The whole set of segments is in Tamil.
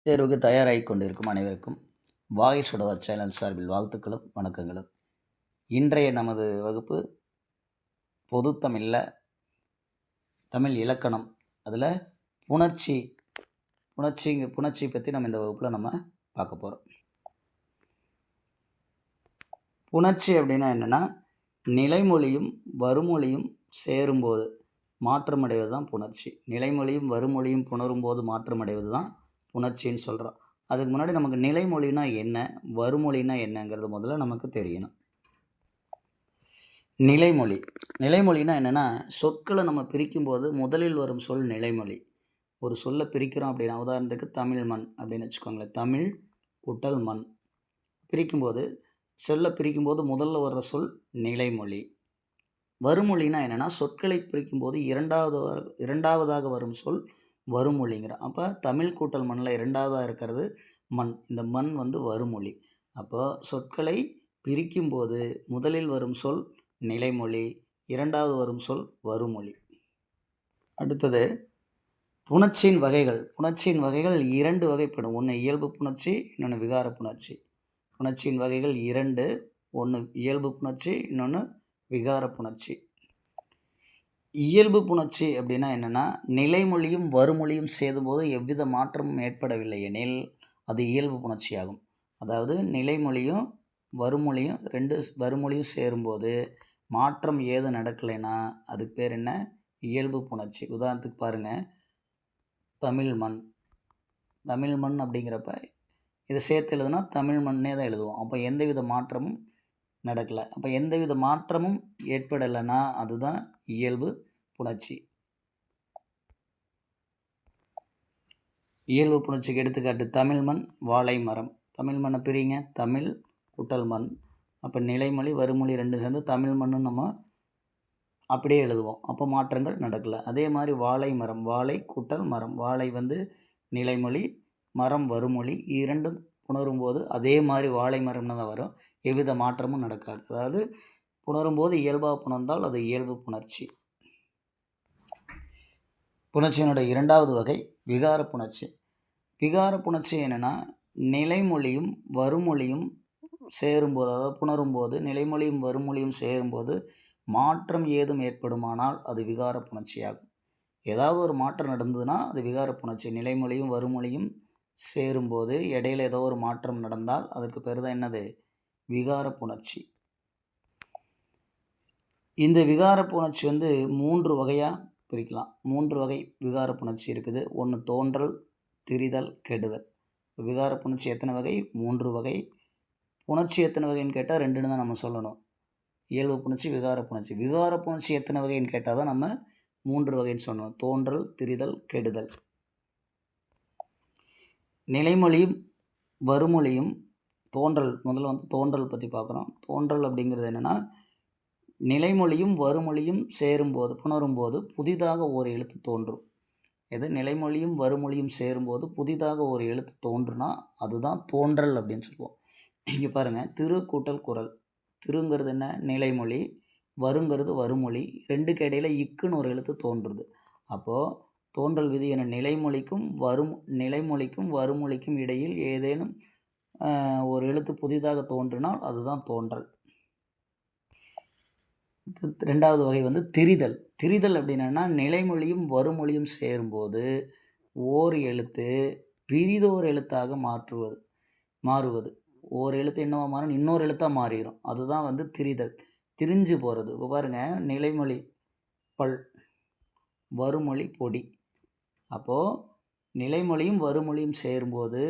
தேர்வுக்கு தயாராகி கொண்டிருக்கும் அனைவருக்கும் வாகை சுடவா சேனல் சார்பில் வாழ்த்துக்களும் வணக்கங்களும். இன்றைய நமது வகுப்பு பொதுத்தமிழில் தமிழ் இலக்கணம், அதில் புணர்ச்சி புணர்ச்சி பற்றி நம்ம இந்த வகுப்பில் நம்ம பார்க்க போகிறோம். புணர்ச்சி அப்படின்னா என்னென்னா, நிலைமொழியும் வருமொழியும் சேரும்போது மாற்றமடைவது தான் புணர்ச்சி. நிலைமொழியும் வருமொழியும் புணரும்போது மாற்றமடைவது தான் புணர்ச்சின்னு சொல்கிறோம். அதுக்கு முன்னாடி நமக்கு நிலைமொழினா என்ன, வருமொழினா என்னங்கிறது முதல்ல நமக்கு தெரியணும். நிலைமொழினா என்னென்னா, சொற்களை நம்ம பிரிக்கும்போது முதலில் வரும் சொல் நிலைமொழி. ஒரு சொல்லை பிரிக்கிறோம் அப்படின்னா, உதாரணத்துக்கு தமிழ் மண் அப்படின்னு வச்சுக்கோங்களேன். தமிழ் கூட்டல் மண் பிரிக்கும்போது பிரிக்கும்போது முதல்ல வர்ற சொல் நிலைமொழி. வருமொழினா என்னென்னா, சொற்களை பிரிக்கும்போது இரண்டாவதாக வரும் சொல் வருமொழிங்கிறோம். அப்போ தமிழ் கூட்டல் மண்ணில் இரண்டாவதாக இருக்கிறது மண். இந்த மண் வருமொழி. அப்போ சொற்களை பிரிக்கும்போது முதலில் வரும் சொல் நிலைமொழி, இரண்டாவது வரும் சொல் வருமொழி. அடுத்தது புணர்ச்சியின் வகைகள். புணர்ச்சியின் வகைகள் 2 வகைப்படும். ஒன்று இயல்பு புணர்ச்சி, இன்னொன்று விகார புணர்ச்சி. புணர்ச்சியின் வகைகள் 2. ஒன்று இயல்பு புணர்ச்சி, இன்னொன்று விகார புணர்ச்சி. இயல்பு புணர்ச்சி அப்படின்னா என்னென்னா, நிலைமொழியும் வருமொழியும் சேரும்போது எவ்வித மாற்றமும் ஏற்படவில்லை எனில் அது இயல்பு புணர்ச்சி ஆகும். அதாவது நிலைமொழியும் வருமொழியும் சேரும்போது மாற்றம் ஏதும் நடக்கலைன்னா அதுக்கு பேர் என்ன? இயல்பு புணர்ச்சி. உதாரணத்துக்கு பாருங்கள், தமிழ் மண் அப்படிங்கிறப்ப இதை சேர்த்து எழுதுனா தமிழ் மண்ணே தான் எழுதுவோம். அப்போ எந்தவித மாற்றமும் நடக்கலை. அப்போ எந்தவித மாற்றமும் ஏற்படலைன்னா அதுதான் இயல்பு புணர்ச்சி. இயல்பு புணர்ச்சிக்கு எடுத்துக்காட்டு தமிழ் மண், வாழை மரம். தமிழ் மண்ணை பிரிங்க, தமிழ் கூட்டல் மண். அப்போ நிலைமொழி வருமொழி ரெண்டும் சேர்ந்து தமிழ் மண்ணு நம்ம அப்படியே எழுதுவோம். அப்போ மாற்றங்கள் நடக்கலை. அதே மாதிரி வாழை மரம், வாழை கூட்டல் மரம். வாழை நிலைமொழி, மரம் வருமொழி, இரண்டும் புணரும்போது அதே மாதிரி வாழை மரம்னு தான் வரும். எவ்வித மாற்றமும் நடக்காது. அதாவது புணரும்போது இயல்பாக புணர்ந்தால் அது இயல்பு புணர்ச்சி. புணர்ச்சியினுடைய 2வது வகை விகார புணர்ச்சி. விகார புணர்ச்சி என்னென்னா, நிலைமொழியும் வருமொழியும் சேரும்போது, அதாவது புணரும்போது நிலைமொழியும் வருமொழியும் சேரும்போது மாற்றம் ஏதும் ஏற்படுமானால் அது விகார புணர்ச்சியாகும். ஏதாவது ஒரு மாற்றம் நடந்ததுன்னா அது விகார புணர்ச்சி. நிலைமொழியும் வருமொழியும் சேரும்போது இடையில ஏதோ ஒரு மாற்றம் நடந்தால் அதற்கு பேர் தான் என்னது? விகார புணர்ச்சி. இந்த விகார புணர்ச்சி 3 வகையாக பிரிக்கலாம். 3 வகை விகார புணர்ச்சி இருக்குது. ஒன்று தோன்றல், திரிதல், கெடுதல். விகார புணர்ச்சி எத்தனை வகை? 3 வகை. புணர்ச்சி எத்தனை வகைன்னு கேட்டால் 2ன்னு தான் நம்ம சொல்லணும். இயல்பு புணர்ச்சி, விகார புணர்ச்சி. விகார புணர்ச்சி எத்தனை வகைன்னு கேட்டால் தான் நம்ம 3 வகைன்னு சொல்லணும். தோன்றல், திரிதல், கெடுதல். நிலைமொழியும் வருமொழியும் தோன்றல். முதல்ல தோன்றல் பற்றி பார்க்குறோம். தோன்றல் அப்படிங்கிறது என்னென்னா, நிலைமொழியும் வருமொழியும் சேரும்போது புணரும்போது புதிதாக ஒரு எழுத்து தோன்றும். நிலைமொழியும் வருமொழியும் சேரும்போது புதிதாக ஒரு எழுத்து தோன்றுனா அதுதான் தோன்றல் அப்படின்னு சொல்லுவோம். இங்கே பாருங்கள், திரு கூட்டல் குரல். திருங்கிறது என்ன? நிலைமொழி. வருங்கிறது வருமொழி. ரெண்டுக்கு இடையில் இக்குன்னு ஒரு எழுத்து தோன்றுறது. அப்போது தோன்றல் விதி என நிலைமொழிக்கும் வருமொழிக்கும் இடையில் ஏதேனும் ஒரு எழுத்து புதிதாக தோன்றினால் அதுதான் தோன்றல். 2வது வகை திரிதல். திரிதல் அப்படின்னா, நிலைமொழியும் வருமொழியும் சேரும்போது ஓர் எழுத்து பிரிதோர் எழுத்தாக மாறுவது. ஒரு எழுத்து என்னவா மாறும்? இன்னொரு எழுத்தாக மாறிடும். அதுதான் திரிதல். திரிஞ்சு போகிறது. இப்போ பாருங்கள், நிலைமொழி பல், வருமொழி பொடி. அப்போது நிலைமொழியும் வருமொழியும் சேரும்போது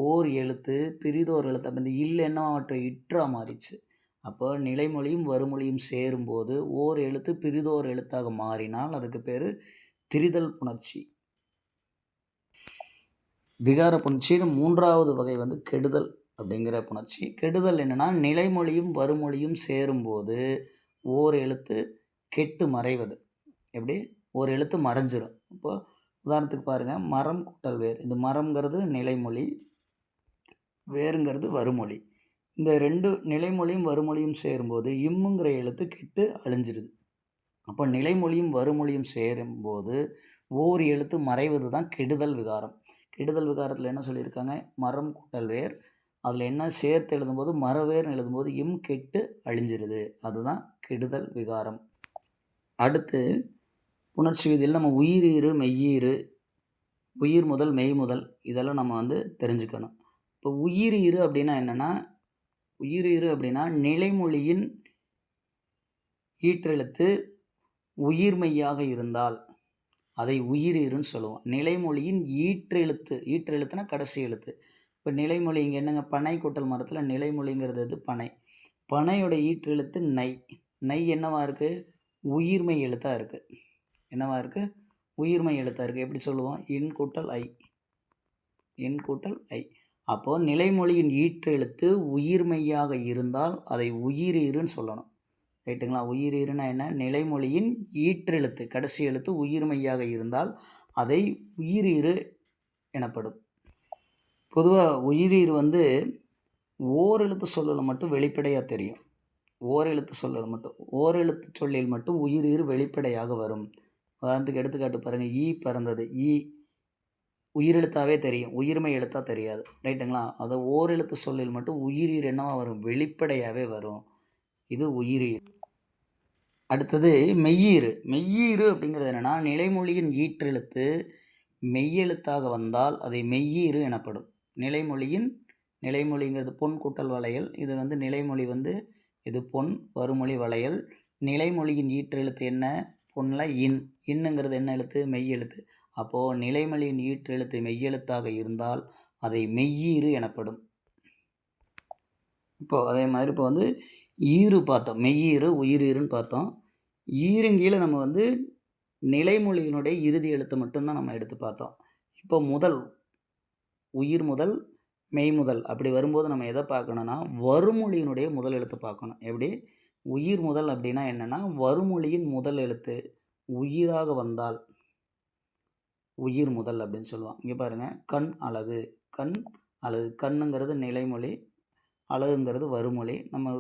ஓர் எழுத்து பிரிதோர் எழுத்து. அப்போ இந்த இல்லை என்னவா இற்றா மாறிச்சு. அப்போ நிலைமொழியும் வருமொழியும் சேரும்போது ஓர் எழுத்து பிரிதோர் எழுத்தாக மாறினால் அதுக்கு பேர் திரிதல் புணர்ச்சி. விகார புணர்ச்சியின் 3வது வகை கெடுதல் அப்படிங்கிற புணர்ச்சி. கெடுதல் என்னென்னா, நிலைமொழியும் வருமொழியும் சேரும்போது ஓர் எழுத்து கெட்டு மறைவது. எப்படி? ஒரு எழுத்து மறைஞ்சிரும். இப்போ உதாரணத்துக்கு பாருங்கள், மரம் கூட்டல் வேர். இந்த மரம்ங்கிறது நிலைமொழி, வேருங்கிறது வருமொழி. இந்த 2 நிலைமொழியும் வருமொழியும் சேரும்போது இம்முங்கிற எழுத்து கெட்டு அழிஞ்சிருது. அப்போ நிலைமொழியும் வருமொழியும் சேரும்போது ஓர் எழுத்து மறைவது தான் கெடுதல் விகாரம். கெடுதல் விகாரத்தில் என்ன சொல்லியிருக்காங்க? மரம் கூட்டல் வேர். அதில் என்ன சேர்த்து எழுதும்போது மரவேர்னு எழுதும்போது இம் கெட்டு அழிஞ்சிருது. அதுதான் கெடுதல் விகாரம். அடுத்து புணர்ச்சி விதியில் நம்ம உயிரீறு மெய்யீறு, உயிர் முதல் மெய் முதல் இதெல்லாம் நம்ம தெரிஞ்சுக்கணும். இப்போ உயிரீறு அப்படின்னா என்னென்னா, உயிரீறு அப்படின்னா நிலைமொழியின் ஈற்றெழுத்து உயிர்மெய்யாக இருந்தால் அதை உயிரீறுன்னு சொல்லுவோம். நிலைமொழியின் ஈற்றெழுத்து, ஈற்றெழுத்துனா கடைசி எழுத்து. இப்போ நிலைமொழி இங்கே என்னங்க, பனை கூட்டல் மரத்தில் நிலைமொழிங்கிறது எது? பனை. பனையோட ஈற்றெழுத்து நை. நை என்னவா இருக்குது? உயிர்மை எழுத்தாக இருக்குது. என்னவா இருக்குது? உயிர்மை எழுத்தாக இருக்குது. எப்படி சொல்லுவோம்? இன் கூட்டல் ஐ, இன் கூட்டல் ஐ. அப்போது நிலைமொழியின் ஈற்றெழுத்து உயிர்மெய்யாக இருந்தால் அதை உயிரீறுன்னு சொல்லணும். ரைட்டுங்களா? உயிரீறுனா என்ன? நிலைமொழியின் ஈற்றெழுத்து கடைசி எழுத்து உயிர்மெய்யாக இருந்தால் அதை உயிரீறு எனப்படும். பொதுவாக உயிரீறு ஓரெழுத்து சொல்லில் மட்டும் வெளிப்படையாக தெரியும். ஓரெழுத்து சொல்லில் மட்டும், ஓரெழுத்து சொல்லில் மட்டும் உயிரீறு வெளிப்படையாக வரும். உதாரணத்துக்கு எடுத்துக்காட்டு பாருங்கள். ஈ பிறந்தது. ஈ உயிரெழுத்தாவே தெரியும், உயிர்மை எழுத்தாக தெரியாது. ரைட்டுங்களா? அதை ஓரெழுத்து சொல்லில் மட்டும் உயிரீறு என்னவா வரும்? வெளிப்படையாகவே வரும். இது உயிரீறு. அடுத்தது மெய்யீறு. மெய்யீறு அப்படிங்கிறது என்னென்னா, நிலைமொழியின் ஈற்றெழுத்து மெய்யெழுத்தாக வந்தால் அதை மெய்யீறு எனப்படும். நிலைமொழிங்கிறது பொன் கூட்டல் வளையல். இது நிலைமொழி இது பொன், வருமொழி வளையல். நிலைமொழியின் ஈற்றெழுத்து என்ன? பொன்னில் இன். இன்னுங்கிறது என்ன எழுத்து? மெய்யெழுத்து. அப்போது நிலைமொழியின் ஈற்றெழுத்து மெய்யெழுத்தாக இருந்தால் அதை மெய்யீறு எனப்படும். இப்போது அதே மாதிரி இப்போ ஈறு பார்த்தோம். மெய்யீறு உயிரீறுன்னு பார்த்தோம். ஈருங்கீழே நம்ம நிலைமொழியினுடைய இறுதி எழுத்து மட்டும்தான் நம்ம எடுத்து பார்த்தோம். இப்போ உயிர் முதல் மெய் முதல் அப்படி வரும்போது நம்ம எதை பார்க்கணுன்னா, வருமொழியினுடைய முதல் எழுத்து பார்க்கணும். எப்படி? உயிர் முதல் அப்படின்னா என்னென்னா, வருமொழியின் முதல் எழுத்து உயிராக வந்தால் உயிர் முதல் அப்படின்னு சொல்லுவான். இங்கே பாருங்கள், கண் அழகு. கண் அழகு. கண்ணுங்கிறது நிலைமொழி, அழகுங்கிறது வருமொழி. நம்ம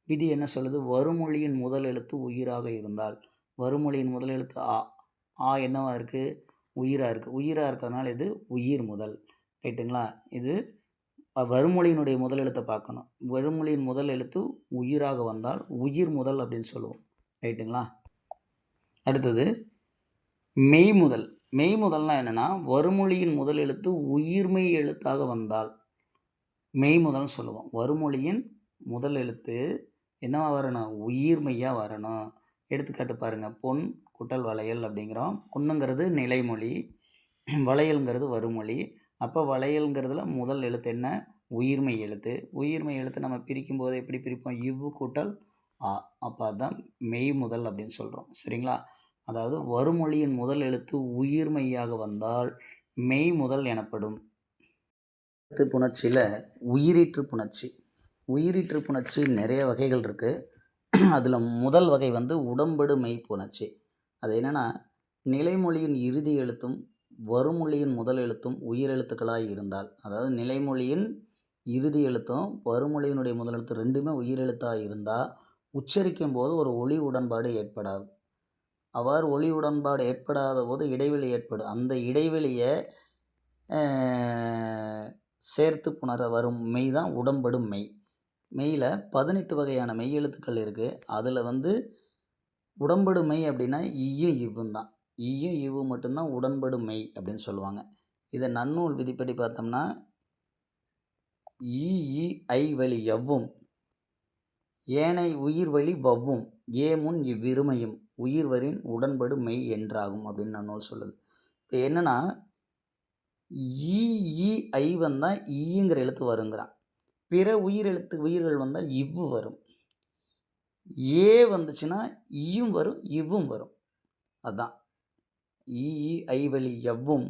விதி என்ன சொல்லுது? வருமொழியின் முதல் எழுத்து உயிராக இருந்தால், வருமொழியின் முதல் எழுத்து ஆ. ஆ என்னவா இருக்குது? உயிராக இருக்குது. உயிராக இருக்கிறதுனால இது உயிர் முதல். ரைட்டுங்களா? இது வருமொழியினுடைய முதல் எழுத்தை பார்க்கணும். வருமொழியின் முதல் எழுத்து உயிராக வந்தால் உயிர் முதல் அப்படின்னு சொல்லுவோம். ரைட்டுங்களா? அடுத்தது மெய் முதல். மெய் முதல்னால் என்னென்னா, வருமொழியின் முதல் எழுத்து உயிர்மெய் எழுத்தாக வந்தால் மெய் முதல்னு சொல்லுவோம். வருமொழியின் முதல் எழுத்து என்னவா வரணும்? உயிர்மெய்யாக வரணும். எடுத்துக்காட்டு பாருங்கள். பொன் குட்டல் வளையல் அப்படிங்கிறோம். பொண்ணுங்கிறது நிலைமொழி, வளையல்ங்கிறது வருமொழி. அப்போ வளையல்ங்கிறதுல முதல் எழுத்து என்ன? உயிர்மை எழுத்து. உயிர்மை எழுத்து நம்ம பிரிக்கும் போது எப்படி பிரிப்போம்? இவ்வு கூட்டல் ஆ. அப்போ அதுதான் மெய் முதல் அப்படின்னு சொல்கிறோம். சரிங்களா? அதாவது வருமொழியின் முதல் எழுத்து உயிர்மெய்யாக வந்தால் மெய் முதல் எனப்படும். எழுத்து புணர்ச்சியில் உயிரீற்று புணர்ச்சி. உயிரீற்று புணர்ச்சி நிறைய வகைகள் இருக்குது. அதில் முதல் வகை உடம்படு மெய் புணர்ச்சி. அது என்னென்னா, நிலைமொழியின் இறுதி எழுத்தும் வருமொழியின் முதல் எழுத்தும் உயிரெழுத்துக்களாக இருந்தால், அதாவது நிலைமொழியின் இறுதி எழுத்தும் வருமொழியினுடைய முதல் எழுத்து ரெண்டுமே உயிரெழுத்தாக இருந்தால் உச்சரிக்கும் போது ஒரு ஒலி உடன்பாடு ஏற்படாது. அவ்வாறு ஒலி உடன்பாடு ஏற்படாத போது இடைவெளி ஏற்படும். அந்த இடைவெளியை சேர்த்து புணர வரும் மெய் தான் உடம்படும் மெய். மெய்யில் 18 வகையான மெய் எழுத்துக்கள் இருக்குது. அதில் உடம்படு மெய் அப்படின்னா ஈயும் இவ்வும் தான். ஈயும் இவ்வு மட்டும்தான் உடன்படு மெய் அப்படின்னு சொல்லுவாங்க. இதை நன்னூல் விதிப்படி பார்த்தோம்னா, ஈ ஈ ஐ வழி எவ்வும் ஏனை உயிர் வழி வவ்வும் ஏமுன் இவ்விருமையும் உயிர்வரின் உடன்படு மெய் என்றாகும் அப்படின்னு நன்னூல் சொல்லுது. இப்போ என்னென்னா, ஈ ஈ ஐ வந்தால் ஈங்கிற எழுத்து வருங்கிறான். பிற உயிர்கள் வந்தால் இவ்வு வரும். ஏ வந்துச்சுன்னா ஈயும் வரும், இவ்வும் வரும். அதுதான் ஈ ஐ வழி எவ்வும்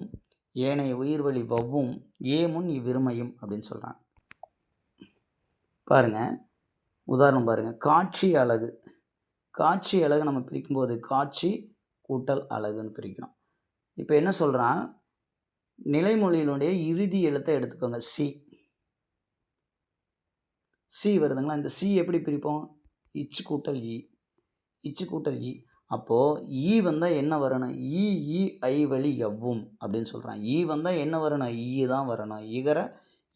ஏனைய உயிர் வழி வவ்வும் ஏமுன் இவ்விருமையும் அப்படின்னு சொல்கிறான். பாருங்கள், உதாரணம் பாருங்கள். காட்சி அழகு. காட்சி அழகு நம்ம பிரிக்கும்போது காட்சி கூட்டல் அழகுன்னு பிரிக்கிறோம். இப்போ என்ன சொல்கிறான், நிலைமொழியினுடைய இறுதி எழுத்தை எடுத்துக்கோங்க. சி. சி வருதுங்களா? இந்த சி எப்படி பிரிப்போம்? இச்சு கூட்டல் இ. இச்சு கூட்டல் இ. அப்போது ஈ வந்தால் என்ன வரணும்? ஈ ஐ வழி எவ்வும் அப்படின்னு சொல்கிறான். ஈ வந்தால் என்ன வரணும்? ஈ தான் வரணும்.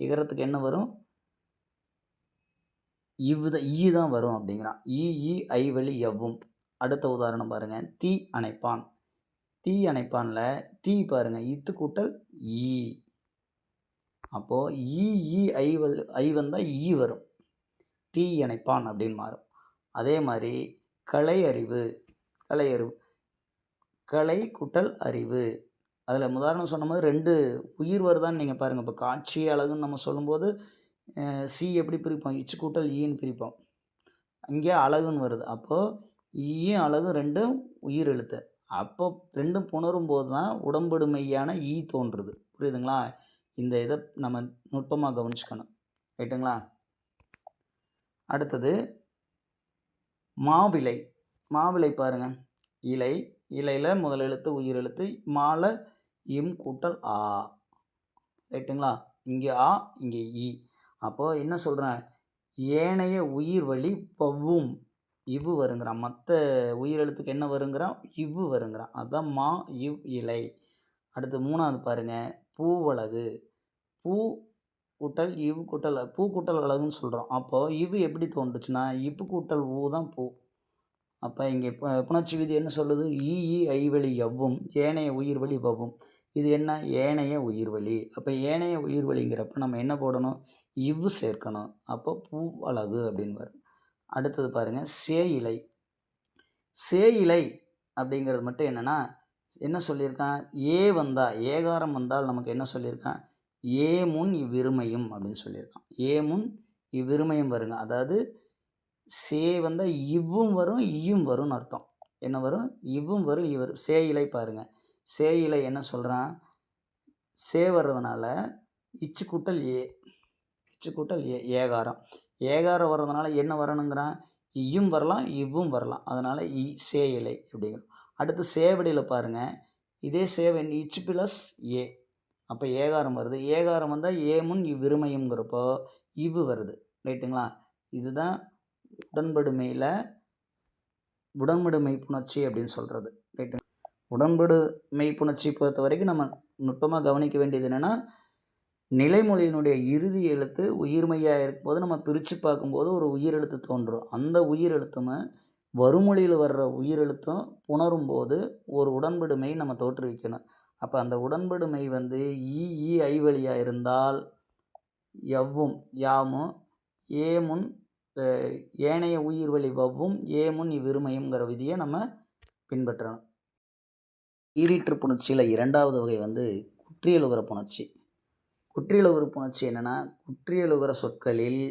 இகரத்துக்கு என்ன வரும்? ஈ தான் வரும் அப்படிங்கிறான். ஈ ஐ வழி எவ்வும். அடுத்த உதாரணம் பாருங்கள். தீ அணைப்பான். தீ அணைப்பான்ல தீ பாருங்கள், இத்து கூட்டல் ஈ. அப்போது ஈ ஐ வந்தால் ஈ வரும். தீ அணைப்பான் அப்படின்னு மாறும். அதே மாதிரி கலை அறிவு கலை கூட்டல் அறிவு. அதில் உதாரணம் சொன்ன மாதிரி 2 உயிர் வருதான்னு நீங்கள் பாருங்கள். இப்போ காட்சி அழகுன்னு நம்ம சொல்லும்போது சி எப்படி பிரிப்போம்? இச்சு கூட்டல் ஈன்னு பிரிப்போம். இங்கே அழகுன்னு வருது. அப்போது ஈயும் அழகு 2ம் உயிர் எழுத்து. அப்போ 2ம் புணரும் போது தான் உடம்படு மெய்யான ஈ தோன்றுது. புரியுதுங்களா? இந்த இதை நம்ம நுட்பமாக கவனிச்சுக்கணும். ரைட்டுங்களா? அடுத்தது மாவிலை. மாவிலை பாருங்கள். இலையில் முதல் எழுத்து உயிர் எழுத்து. மால இம் கூட்டல் ஆ. ரைட்டுங்களா? இங்கே ஆ, இங்கே ஈ. அப்போது என்ன சொல்கிறேன்? ஏனைய உயிர் வழி பவ்வும் இவ்வு வருங்கிறான். மற்ற உயிரெழுத்துக்கு என்ன வருங்கிறான்? இவ்வு வருங்கிறான். அதுதான் மா இவ் இலை. அடுத்து 3வது பாருங்கள். பூவழகு. பூ கூட்டல் இவ் கூட்டல் பூ கூட்டல் அழகுன்னு சொல்கிறோம். அப்போது இவ்வு எப்படி தோன்றுச்சுன்னா இப்பு கூட்டல் ஊ தான் பூ. அப்போ இங்கே புணர்ச்சி விதி என்ன சொல்லுது? ஈ ஐ வழி எவ்வும் ஏனைய உயிர் வழி வவ்வும். இது என்ன? ஏனைய உயிர் வழி. அப்போ ஏனைய உயிர் வழிங்கிறப்ப நம்ம என்ன போடணும்? இவ்வு சேர்க்கணும். அப்போ பூ அழகு அப்படின்னு வரும். அடுத்தது பாருங்கள். சேயிலை. சேயிலை அப்படிங்கிறது மட்டும் என்னென்னா என்ன சொல்லியிருக்கான்? ஏகாரம் வந்தால் நமக்கு என்ன சொல்லியிருக்கான்? ஏமுன் இவ்விருமையும் அப்படின்னு சொல்லியிருக்கான். ஏமுன் இவ்விருமையும் வருங்க. அதாவது சே வந்தால் இவ்வும் வரும் ஈயும் வரும்னு அர்த்தம். என்ன வரும்? இவ்வும் வரும் ஈ வரும். சேயிலை பாருங்கள். சேயிலை என்ன சொல்கிறான்? சே வர்றதுனால இச்சு கூட்டல் ஏகாரம். ஏகாரம் வர்றதுனால என்ன வரணுங்கிறான்? ஈயும் வரலாம் இவ்வும் வரலாம். அதனால் சேயிலை அப்படிங்கிறோம். அடுத்து சேவடியில் பாருங்கள். இதே சேவை இச்சு ப்ளஸ் ஏ. அப்போ ஏகாரம் வருது. ஏகாரம் வந்தால் ஏமுன் இவ்விருமையுங்கிறப்போ இவ்வு வருது. ரைட்டுங்களா? இதுதான் உடன்படு மெய்ப்புணர்ச்சி அப்படின்னு சொல்கிறது. ரைட்டு. உடன்படு மெய்ப்புணர்ச்சி பொறுத்த வரைக்கும் நம்ம நுட்பமாக கவனிக்க வேண்டியது என்னென்னா, நிலைமொழியினுடைய இறுதி எழுத்து உயிர்மெய்யாக இருக்கும்போது நம்ம பிரித்து பார்க்கும்போது ஒரு உயிரெழுத்து தோன்றும். அந்த உயிரெழுத்துமே வறுமொழியில் வர்ற உயிரெழுத்தும் புணரும்போது ஒரு உடன்படுமை நம்ம தோற்றுவிக்கணும். அப்போ அந்த உடன்படுமை ஈ ஐ வழியாக இருந்தால் எவ்வும் யாமும் ஏமுன் ஏனைய உயிர் வழி வவ்வும் ஏமுன் இவ்விருமையுங்கிற விதியை நம்ம பின்பற்றணும். ஈரீற்று புணர்ச்சியில் 2வது வகை குற்றியலுகர புணர்ச்சி. குற்றியலுகர புணர்ச்சி என்னென்னா, குற்றியலுகர சொற்களில்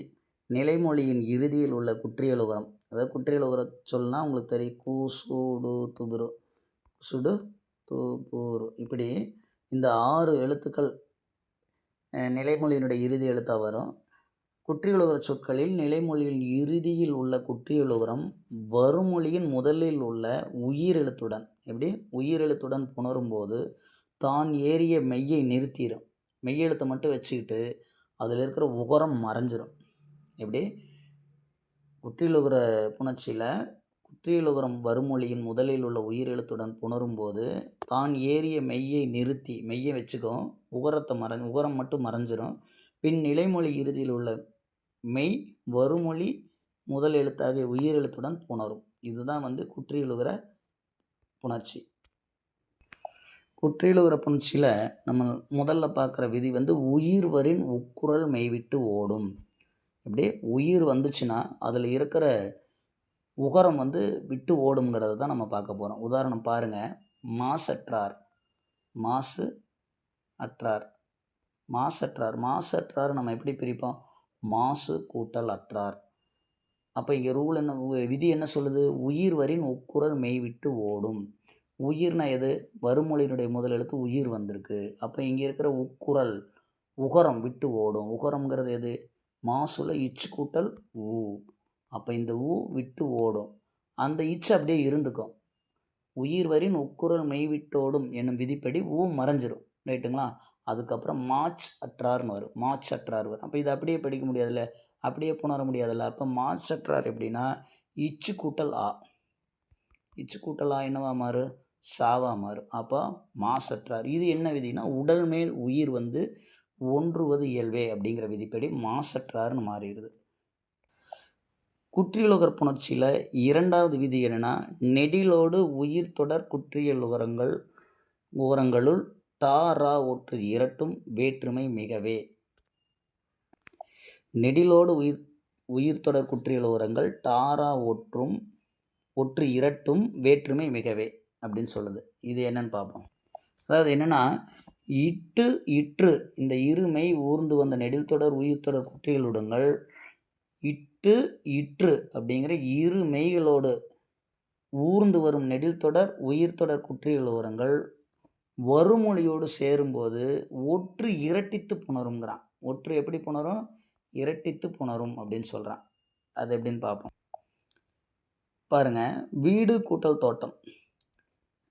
நிலைமொழியின் இறுதியில் உள்ள குற்றியலுகரம். அதாவது குற்றியலுகர சொல்னால் உங்களுக்கு தெரியும். கு சூடு துபுரு சுடு துபுரு. இப்படி இந்த 6 எழுத்துக்கள் நிலைமொழியினுடைய இறுதி எழுத்தாக வரும். குற்றியலுகர சொற்களில் நிலைமொழியின் இறுதியில் உள்ள குற்றியலுகரம் வருமொழியின் முதலில் உள்ள உயிரெழுத்துடன் உயிரெழுத்துடன் புணரும்போது தான் ஏறிய மெய்யை நிறுத்திடும். மெய்யெழுத்தை மட்டும் வச்சுக்கிட்டு அதில் இருக்கிற உகரம் மறைஞ்சிரும். எப்படி? குற்றியலுகர புணர்ச்சியில் குற்றியலுகரம் வருமொழியின் முதலில் உள்ள உயிரெழுத்துடன் புணரும்போது தான் ஏறிய மெய்யை நிறுத்தி மெய்யை வச்சுக்கும், உகரம் மட்டும் மறைஞ்சிரும். பின் நிலைமொழி இறுதியில் உள்ள மெய் வருமொழி முதல் எழுத்தாகிய உயிரெழுத்துடன் புணரும். இதுதான் குற்றியலுகர புணர்ச்சி. குற்றியலுகர புணர்ச்சியில் நம்ம முதல்ல பார்க்குற விதி உயிர்வரின் உக்குரல் மெய்விட்டு ஓடும். இப்படி உயிர் வந்துச்சுன்னா அதில் இருக்கிற உகரம் விட்டு ஓடுங்கிறத தான் நம்ம பார்க்க போகிறோம். உதாரணம் பாருங்கள். மாசற்றார். மாசு அற்றார். மாசற்றார் நம்ம எப்படி பிரிப்போம்? மாசு கூட்டல் அற்றார். அப்போ இங்கே ரூல் என்ன, விதி என்ன சொல்லுது? உயிர்வரின் உக்குரல் மெய்விட்டு ஓடும். உயிர்னா எது? வருமொழியினுடைய முதல் எழுத்து உயிர் வந்திருக்கு. அப்போ இங்கே இருக்கிற உக்குரல் உகரம் விட்டு ஓடும். உகரம்ங்கிறது எது? மாசுல இச்சு கூட்டல் ஊ. அப்போ இந்த ஊ விட்டு ஓடும். அந்த இச்சு அப்படியே இருந்துக்கும். உயிர்வரின் உக்குரல் மெய்விட்டோடும் என்னும் விதிப்படி ஊ மறைஞ்சிரும். ரைட்டுங்களா? அதுக்கப்புறம் மாச் அற்றார்னு வரும். மாச் அற்றார் வரும். அப்போ இதை அப்படியே படிக்க முடியாதுல்ல, அப்படியே புணர முடியாதுல்ல. அப்போ மாச் அற்றார் எப்படின்னா இச்சு கூட்டல் ஆ. இச்சு கூட்டலா என்னவா மாறும்? சாவா மாறும். அப்போ மாசற்றார். இது என்ன விதினா, உடல் மேல் உயிர் வந்து ஒன்றுவது இயல்பே அப்படிங்கிற விதிப்படி மாசற்றார்னு மாறிடுது. குற்றியலுகர் புணர்ச்சியில் 2வது விதி என்னன்னா, நெடிலோடு உயிர் தொடர் குற்றியல் உகரங்களுள் ரா ஒற்று இரட்டும் வேற்றுமை மிகவே. நெடிலோடு உயிர் தொடர் குற்றியல் உகரங்கள் ரா ஒற்று இரட்டும் வேற்றுமை மிகவே அப்படின்னு சொல்லுது. இது என்னன்னு பார்ப்போம். அதாவது என்னன்னா, இட்டு இற்று இந்த இருமை ஊர்ந்து வந்த நெடில் தொடர் உயிர் தொடர் குற்றியலுடங்கள் இட்டு இற்று அப்படிங்கிற இரு மெய்களோடு ஊர்ந்து வரும் நெடில் தொடர் உயிர் தொடர் குற்றியல் உரங்கள் வருமொழியோடு சேரும்போது ஒற்று இரட்டித்து புணருங்கிறான். ஒற்று எப்படி புணரும்? இரட்டித்து புணரும் அப்படின்னு சொல்கிறான். அது எப்படின்னு பார்ப்போம். பாருங்க, வீடு கூட்டல் தோட்டம்,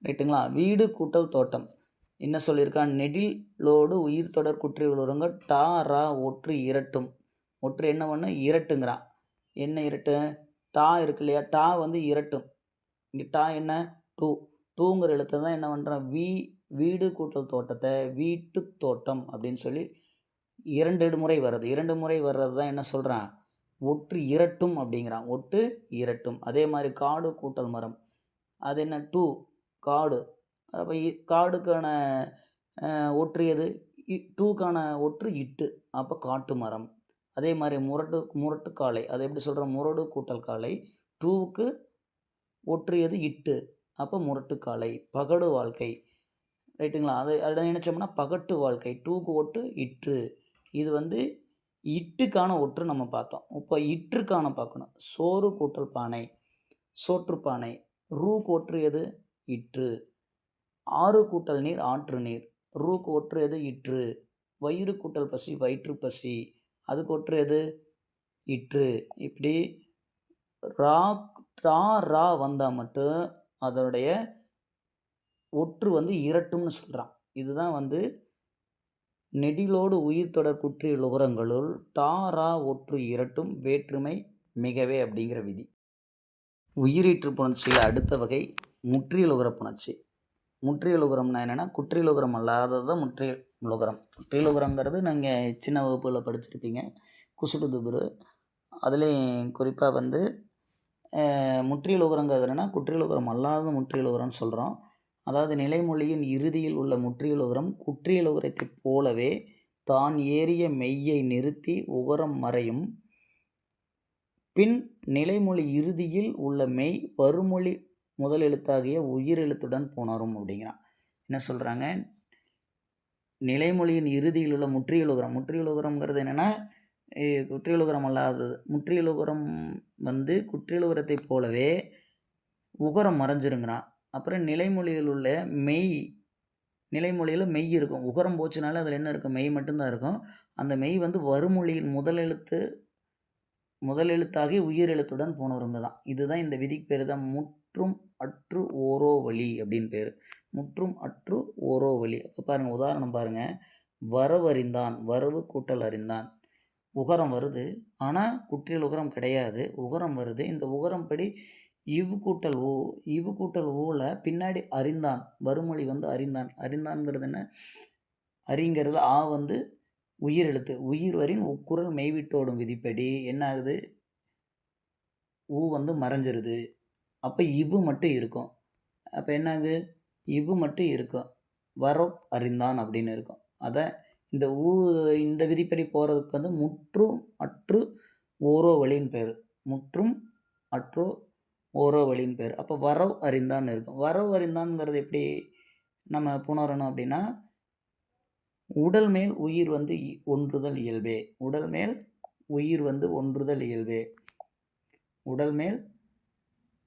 ரைட்டுங்களா? வீடு கூட்டல் தோட்டம் என்ன சொல்லியிருக்கான்? நெடிலோடு உயிர் தொடர் குற்றியல் உரங்கள் ரா ஒற்று இரட்டும். ஒற்று என்ன பண்ணு? இரட்டுங்கிறான். என்ன இரட்டு? டா இருக்கு இல்லையா? டா வந்து இரட்டும். இங்கே டா என்ன? டூங்கிற எழுத்தை தான் என்ன பண்ணுறான்? வீடு கூட்டல் தோட்டத்தை வீட்டு தோட்டம் அப்படின்னு சொல்லி 2 முறை வர்றது. 2 முறை வர்றது தான் என்ன சொல்கிறான்? ஒற்று இரட்டும் அப்படிங்கிறான். ஒற்று இரட்டும். அதே மாதிரி காடு கூட்டல் மரம், அது என்ன? காடு. அப்போ காடுக்கான ஒற்று எது? டூக்கான ஒற்று இட்டு. அப்போ காட்டு மரம். அதே மாதிரி முரட்டு காலை, அதை எப்படி சொல்கிறோம்? முரடு கூட்டல் காலை. டூவுக்கு ஒற்று எது? இட்டு. அப்போ முரட்டு காலை. பகடு வாழ்க்கை, ரைட்டுங்களா? அதை நினச்சோம்னா பகட்டு வாழ்க்கை. டூக்கு ஒற்று இற்று. இது வந்து இட்டுக்கான ஒற்று நம்ம பார்த்தோம். இப்போ இற்றுக்கான பார்க்கணும். சோறு கூட்டல் பானை, சோற்றுப்பானை. ரூக்கு ஒற்று எது? இற்று. ஆறு கூட்டல் நீர் ஆற்று நீர். ரூக்கு ஒற்று எது? இற்று. வயிறு கூட்டல் பசி வயிற்று பசி, அதுக்கு ஒற்று எது? இற்று. இப்படி ரா வந்தால் மட்டும் அதனுடைய ஒற்று வந்து இரட்டும்னு சொல்கிறான். இதுதான் வந்து நெடிலோடு உயிர் தொடர் குற்றியல் உகரங்களுள் ரா ஒற்று இரட்டும் வேற்றுமை மிகவே அப்படிங்கிற விதி. உயிரீற்று புணர்ச்சியில் அடுத்த வகை முற்றியல் உகர புணர்ச்சி. முற்றியல் உகரம்னா என்னென்னா, குற்றியல் உகரம் அல்லாதது தான் முற்றியல் உகரம். குற்றியல் உகரங்கிறது நீங்கள் சின்ன வகுப்புகளில் படிச்சிருப்பீங்க, குசுடு துபுரு. அதுலேயும் குறிப்பாக வந்து முற்றியல் உகரங்கிறது என்னென்னா, குற்றியல் உகரம் அல்லாத முற்றியல் உகரம்னு சொல்கிறோம். அதாவது நிலைமொழியின் இறுதியில் உள்ள முற்றியல் உகரம் குற்றியல் உகரத்தைப் போலவே தான் ஏறிய மெய்யை நிறுத்தி உகரம் மறையும். பின் நிலைமொழி இறுதியில் உள்ள மெய் வருமொழி முதல் எழுத்தாகிய உயிர் எழுத்துடன் புணரும் அப்படிங்கிறான். என்ன சொல்கிறாங்க? நிலைமொழியின் இறுதியில் உள்ள முற்றியல் உகரம். முற்றியல் உகரம்ங்கிறது என்னென்னா, குற்றியல் உகரம் அல்லாதது. முற்றியல் உகரம் வந்து குற்றியல் உகரத்தை போலவே உகரம் மறைஞ்சிருங்கிறான். அப்புறம் நிலைமொழியில் உள்ள நிலைமொழியில் மெய் இருக்கும். உகரம் போச்சுனால அதில் என்ன இருக்கும்? மெய் மட்டும்தான் இருக்கும். அந்த மெய் வந்து வருமொழியின் முதல் எழுத்தாகி உயிர் எழுத்துடன் புணருங்க தான். இதுதான் இந்த விதிக்கு பேர் தான் முற்றும் அற்று ஓரோ வழி அப்படின்னு பேர். முற்றும் அற்று ஓரோ வழி. அப்போ பாருங்கள், உதாரணம் பாருங்கள். வரவு அறிந்தான், வரவு கூட்டல் அறிந்தான். உகரம் வருது, ஆனால் குற்றியல் உகரம் கிடையாது. உகரம் வருது. இந்த உகரம் படி இவ் கூட்டல் ஊல பின்னாடி அறிந்தான், வருமொழி வந்து அறிந்தான். அறிந்தான்ங்கிறது என்ன? அறிங்கிறது வந்து உயிர் எழுத்து. உயிர் வரின் உக்குரல் மெய்விட்டோடும் விதிப்படி என்ன ஆகுது? வந்து மறைஞ்சிருது. அப்போ இவ்வு மட்டும் இருக்கும். அப்போ என்ன ஆகுது? இவ்வு மட்டும் இருக்கும். அறிந்தான் அப்படின்னு இருக்கும். அதை இந்த விதிப்படி போகிறதுக்கு வந்து முற்றும் அற்று ஓரோ வழின்னு பேர். முற்றும் அற்று ஓரோ வழின்னு பேர். அப்போ அறிந்தான் இருக்கும். அறிந்தான்ங்கிறது எப்படி நம்ம புணரணும் அப்படின்னா, உடல் மேல் உயிர் வந்து ஒன்றுதல் இயல்பே. உடல் மேல் உயிர் வந்து ஒன்றுதல் இயல்பே. உடல் மேல்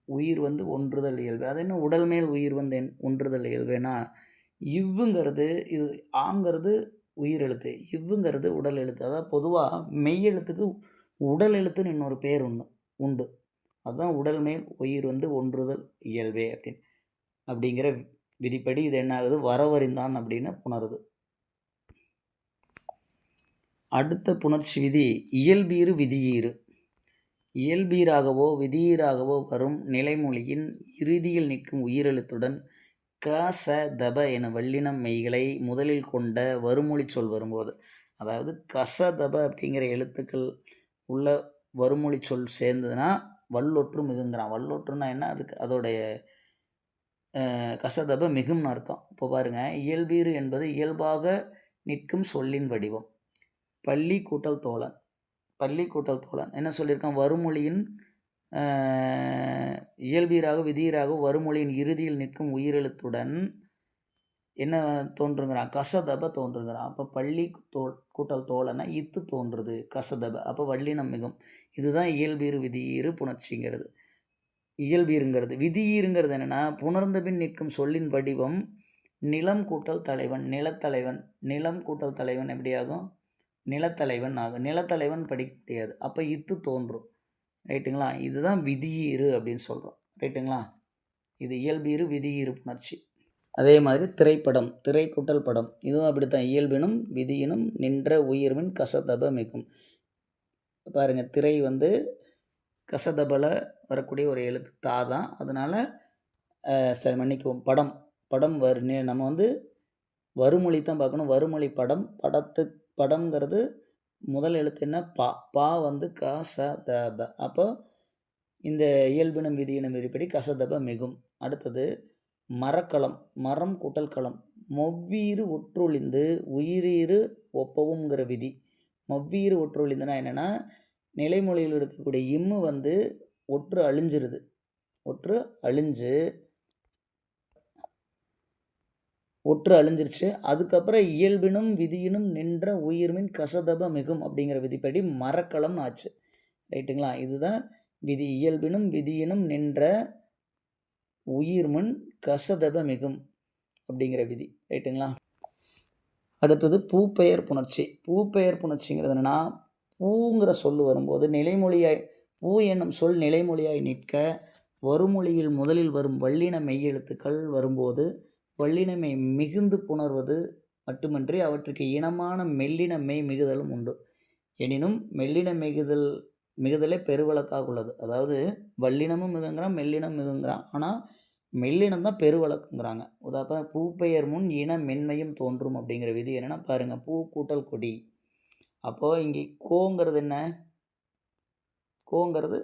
உயிர் வந்து ஒன்றுதல் இயல்பு. அது என்ன உடல் மேல் உயிர் வந்து ஒன்றுதல் இயல்புனா, இவ்வுங்கிறது இது ஆங்கிறது உயிர் எழுத்து, இவ்வுங்கிறது உடல் எழுத்து. அதாவது பொதுவாக மெய் எழுத்துக்கு உடல் எழுத்துன்னு இன்னொரு பேர் உண்டு. அதுதான் உடல் மேல் உயிர் வந்து ஒன்றுதல் இயல்பே அப்படிங்கிற விதிப்படி இது என்ன ஆகுது? வரவறிந்தான் அப்படின்னு புணருது. அடுத்த புணர்ச்சி விதி இயல்பீறு விதியீறு. இயல்பீராகவோ விதியீராகவோ வரும் நிலைமொழியின் இறுதியில் நிற்கும் உயிரெழுத்துடன் க ச தப என வல்லினம் மெய்களை முதலில் கொண்ட வருமொழி சொல் வரும்போது, அதாவது கச தப அப்படிங்கிற எழுத்துக்கள் உள்ள வருமொழி சொல் சேர்ந்ததுன்னா வல்லொற்று மிகுங்கிறான். வல்லொற்றுன்னா என்ன? அதுக்கு அதோடைய கசதப மிகும்னு அர்த்தம். இப்போ பாருங்கள், இயல்பீறு என்பது இயல்பாக நிற்கும் சொல்லின் வடிவம். பள்ளி கூட்டல் தோழன், பள்ளி கூட்டல் தோழன் என்ன சொல்லியிருக்கான்? வருமொழியின் இயல்பீராக விதியீராக வருமொழியின் இறுதியில் நிற்கும் உயிரெழுத்துடன் என்ன தோன்றுங்கிறான்? கசதப தோன்றுங்கிறான். அப்போ பள்ளி கூட்டல் தோழனை இத்து தோன்றுது கசதப. அப்போ வல்லினம் மிகும். இதுதான் இயல்பீறு விதியீறு புணர்ச்சிங்கிறது. இயல்பீருங்கிறது. விதியீருங்கிறது என்னென்னா, புணர்ந்த பின் நிற்கும் சொல்லின் வடிவம் நிலம் கூட்டல் தலைவன், நிலத்தலைவன். நிலம் கூட்டல் தலைவன் எப்படி ஆகும்? நிலத்தலைவன் ஆகும். நிலத்தலைவன் படிக்க முடியாது. அப்போ இத்து தோன்றும். ரைட்டுங்களா? இதுதான் விதியீறு அப்படின்னு சொல்கிறோம். ரைட்டுங்களா? இது இயல்பீறு விதியீறு புணர்ச்சி. அதே மாதிரி திரைப்படம், திரை கூட்டல் படம், இதுவும் அப்படித்தான். இயல்பினும் விதியினும் நின்ற உயிர்வின் கசதப மிகும். பாருங்கள், திரை வந்து கசதபல வரக்கூடிய ஒரு எழுத்து தா தான். அதனால் சரி மன்னிக்கவும், படம், படம் நம்ம வந்து வருமொழி தான் பார்க்கணும். வருமொழி படம். படம்ங்கிறது முதல் எழுத்து என்ன? பா. பா வந்து க ச த ப. அப்போ இந்த இயல்பினம் விதியினம் விதிப்படி கசதப மிகும். அடுத்தது மரக்களம், மரம் கூட்டல் களம். மொவ்வீறு ஒற்றொழிந்து உயிரீறு ஒப்பவுங்கிற விதி. மொவ்வீறு ஒற்றொழிந்துனா என்னென்னா, நிலைமொழியில் இருக்கக்கூடிய இம்மு வந்து ஒற்று அழிஞ்சிருது. ஒற்று அழிஞ்சிருச்சு. அதுக்கப்புறம் இயல்பினும் விதியினும் நின்ற உயிர்மின் கசதப மிகும் அப்படிங்கிற விதிப்படி மரக்களம்னு ஆச்சு. ரைட்டுங்களா? இதுதான் விதி. இயல்பினும் விதியினும் நின்ற உயிர்மின் கசதப மிகும் அப்படிங்கிற விதி. ரைட்டுங்களா? அடுத்தது பூப்பெயர் புணர்ச்சி. பூப்பெயர் புணர்ச்சிங்கிறது என்னென்னா, பூங்கிற சொல் வரும்போது நிலைமொழியாய், பூ என்னும் சொல் நிலைமொழியாய் நிற்க வருமொழியில் முதலில் வரும் வல்லின மெய்யெழுத்துக்கள் வரும்போது வல்லினமை மிகுந்து புணர்வது மட்டுமின்றி அவற்றுக்கு இனமான மெல்லின மெய் மிகுதலும் உண்டு. எனினும் மெல்லின மிகுதலே பெருவழக்காக உள்ளது. அதாவது வல்லினமும் மிகுங்கிறான், மெல்லினம் மிகுங்கிறான். ஆனால் மெல்லினம் தான் பெருவழக்குங்கிறாங்க. உதாரணம், பூப்பெயர் முன் இன மென்மையும் தோன்றும் அப்படிங்கிற விதி என்னென்னா பாருங்கள், பூ கூட்டல் கொடி. அப்போது இங்கே கோங்கிறது என்ன? கோங்கிறது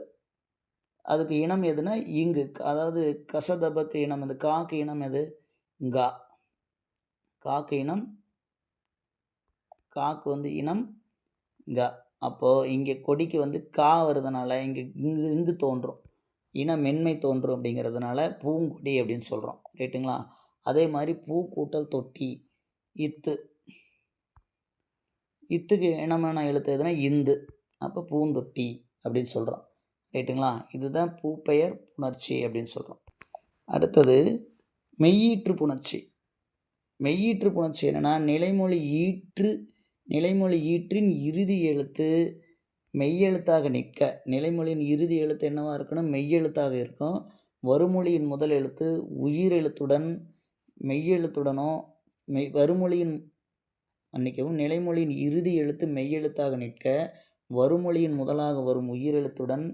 அதுக்கு இனம் எதுனா இங்கு. அதாவது கசதபக்கு இனம் எது? காக்கு இனம் எது? கா. காக்கு இனம், காக்கு வந்து இனம் கா. அப்போது இங்கே கொடிக்கு வந்து கா வருதுனால இங்கு தோன்றும், இன மென்மை தோன்றும். அப்படிங்கிறதுனால பூங்கொடி அப்படின்னு சொல்கிறோம். ரைட்டுங்களா? அதே மாதிரி பூ கூட்டல் தொட்டி, இத்து. இத்துக்கு இனமான எழுத்து எதுனா இந்து. அப்போ பூந்தொட்டி அப்படின்னு சொல்கிறோம். ரைட்டுங்களா? இதுதான் பூப்பெயர் புணர்ச்சி அப்படின்னு சொல்கிறோம். அடுத்தது மெய்யீற்று புணர்ச்சி. மெய்யீற்று புணர்ச்சி என்னென்னா, நிலைமொழி ஈற்றின் இறுதி எழுத்து மெய்யெழுத்தாக நிற்க. நிலைமொழியின் இறுதி எழுத்து என்னவா இருக்கணும்? மெய்யெழுத்தாக இருக்கும். வருமொழியின் முதல் எழுத்து உயிரெழுத்துடன் மெய்யெழுத்துடனோ நிலைமொழியின் இறுதி எழுத்து மெய்யெழுத்தாக நிற்க வருமொழியின் முதலாக வரும் உயிரெழுத்துடன்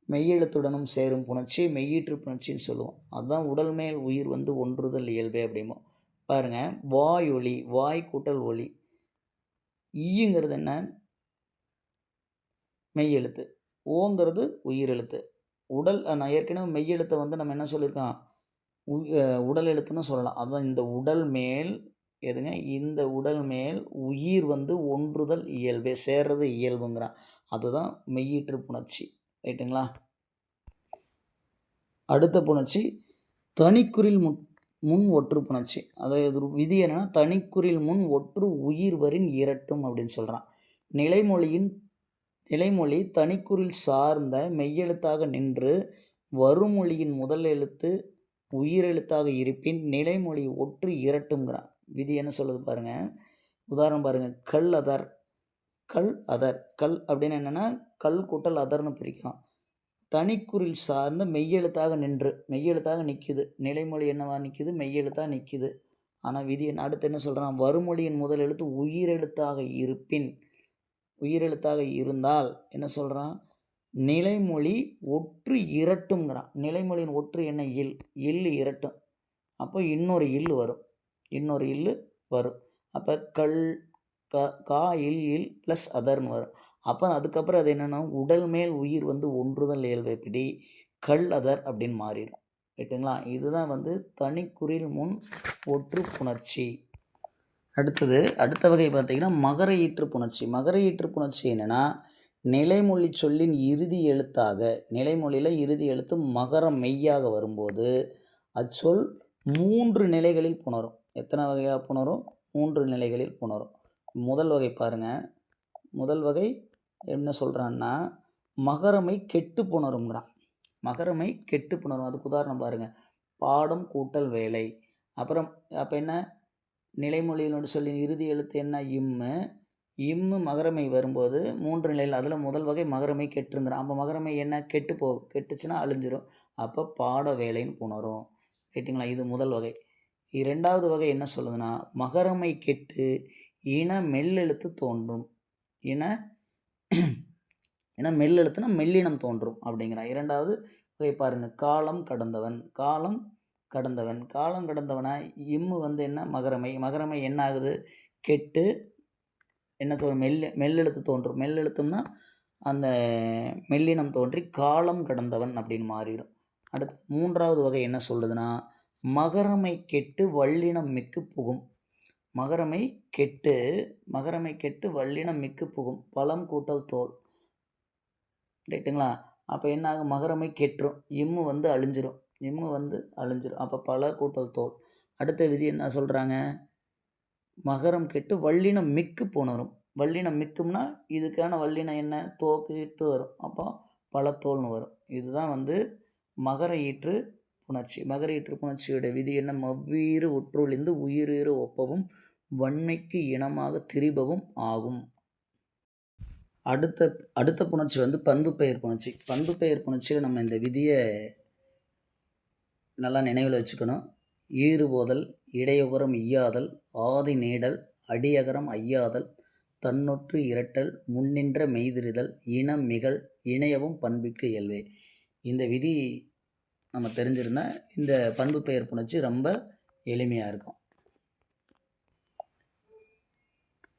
மெய்யெழுத்துடனும் சேரும் புணர்ச்சி மெய்யீற்று புணர்ச்சின்னு சொல்லுவோம். அதுதான் உடல் மேல் உயிர் வந்து ஒன்றுதல் இயல்பே அப்படிமோ. பாருங்கள், வாயொலி, வாய் கூட்டல் ஒலி. ஈங்கிறது என்ன? மெய்யெழுத்து. ஓங்கிறது உயிரெழுத்து. நான் ஏற்கனவே மெய்யெழுத்தை வந்து நம்ம என்ன சொல்லியிருக்கோம்? உடல் எழுத்துன்னு சொல்லலாம். அதுதான் இந்த உடல் மேல் எதுங்க? இந்த உடல் மேல் உயிர் வந்து ஒன்றுதல் இயல்பே, சேர்றது இயல்புங்கிறான். அதுதான் மெய்யீற்று புணர்ச்சி. ரைட்டுங்களா? அடுத்த புணர்ச்சி தனிக்குறில் முன் ஒற்று புணர்ச்சி. அதாவது விதி என்னென்னா, தனிக்குறில் முன் ஒற்று உயிர் வரின் இரட்டும் அப்படின்னு சொல்கிறான். நிலைமொழி தனிக்குறில் சார்ந்த மெய்யெழுத்தாக நின்று வருமொழியின் முதல் எழுத்து உயிரெழுத்தாக இருப்பின் நிலைமொழி ஒற்று இரட்டுங்கிறான். விதி என்ன சொல்லுது பாருங்கள். உதாரணம் பாருங்கள், கல் அதர். கல் அப்படின்னு என்னென்னா, கல் கூட்டல் அதர்னு பிரிக்கலாம். தனிக்குறில் சார்ந்த மெய்யெழுத்தாக நிற்கிது. நிலைமொழி என்னவா நிற்கிது? மெய்யெழுத்தாக நிற்கிது. ஆனால் விதி அடுத்து என்ன சொல்கிறான்? வருமொழியின் முதல் எழுத்து உயிரெழுத்தாக இருந்தால் என்ன சொல்கிறான்? நிலைமொழி ஒற்று இரட்டுங்கிறான். நிலைமொழியின் ஒற்று என்ன? இல். இல் இரட்டும். அப்போ இன்னொரு இல் வரும். இன்னொரு இல் வரும். அப்போ கல் கா இல் இல் ப்ளஸ் அதர்னு வரும். அப்போ அதுக்கப்புறம் அது என்னென்னா உடல் மேல் உயிர் வந்து ஒன்றுதல் இயல்பைப்படி கல் அதர் அப்படின்னு மாறிடும். ரைட்டுங்களா? இதுதான் வந்து தனிக்குறில் முன் ஒற்று புணர்ச்சி. அடுத்த வகை பார்த்திங்கன்னா மகர ஈற்று புணர்ச்சி. மகர ஈற்று புணர்ச்சி என்னென்னா நிலைமொழி சொல்லின் இறுதி எழுத்தாக, நிலைமொழியில் இறுதி எழுத்து மகர மெய்யாக வரும்போது அச்சொல் 3 நிலைகளில் புணரும். எத்தனை வகையாக புணரும்? 3 நிலைகளில் புணரும். முதல் வகை பாருங்கள். முதல் வகை என்ன சொல்கிறான்னா மகரமை கெட்டு புணருங்கிறான். மகரமை கெட்டு புணரும். அதுக்கு உதாரணம் பாருங்கள். பாடம் கூட்டல் வேலை. அப்புறம் அப்போ என்ன? நிலைமொழியினோட சொல்லின் இறுதி எழுத்து என்ன? இம்மு. இம்மு மகரமை வரும்போது 3 நிலையில் அதில் முதல் வகை மகரமை கெட்டுங்கிறான். அப்போ மகரமை என்ன? கெட்டு போகும். கெட்டுச்சுன்னா அழிஞ்சிரும். அப்போ பாட வேலைன்னு புணரும். ரைட்டுங்களா? இது முதல் வகை. இரண்டாவது வகை என்ன சொல்லுதுன்னா மகரமை கெட்டு இன மெல்லெழுத்து தோன்றும். இன மெல்லெழுத்துனா மெல்லினம் தோன்றும் அப்படிங்கிறான். இரண்டாவது வகை பாருங்கள். காலம் கடந்தவன். காலம் கடந்தவன். காலம் கடந்தவனா இம்மு வந்து என்ன? மகரமை. மகரமை என்ன ஆகுது? கெட்டு என்ன தோன்றும்? மெல்லெழுத்து தோன்றும். மெல்லெழுத்தும்னா அந்த மெல்லினம் தோன்றி காலம் கடந்தவன் அப்படின்னு மாறிடும். அடுத்து மூன்றாவது வகை என்ன சொல்லுதுன்னா மகரமை கெட்டு வல்லினம் மிக்கு புகும். மகரமை கெட்டு வல்லினம் மிக்கு புகும். பழம் கூட்டல் தோல். ரைட்டுங்களா? அப்போ என்ன ஆகும்? மகரமை கெட்டுரும். இம்மு வந்து அழிஞ்சிரும். அப்போ பல கூட்டல் தோல். அடுத்த விதி என்ன சொல்கிறாங்க? மகரம் கெட்டு வல்லினம் மிக்கு புணரும். வல்லினம் மிக்கும்னா இதுக்கான வல்லினம் என்ன? தோக்கு இட்டு வரும். அப்போ பழத்தோல்னு வரும். இதுதான் வந்து மகர ஈற்று புணர்ச்சி. மகர ஈற்று புணர்ச்சியோட விதி என்ன? மவ்வீறு உற்றொழிந்து உயிரீறு ஒப்பவும் இனமாக திரிபவும் ஆகும். அடுத்த புணர்ச்சி வந்து பண்பு பெயர் புணர்ச்சி. பண்பு பெயர் புணர்ச்சியில் நம்ம இந்த விதியை நல்லா நினைவில் வச்சுக்கணும். ஈறுபோதல், இடையுகரம் ஈயாதல், ஆதி நீடல், அடியகரம் ஐயாதல், தன்னொற்று இரட்டல், முன்னின்ற மெய்திரிதல், இனம் மிகல், இணையவும் பண்புக்கு இயல்பே. இந்த விதி நம்ம தெரிஞ்சிருந்தால் இந்த பண்பு பெயர் புணர்ச்சி ரொம்ப எளிமையாக இருக்கும்.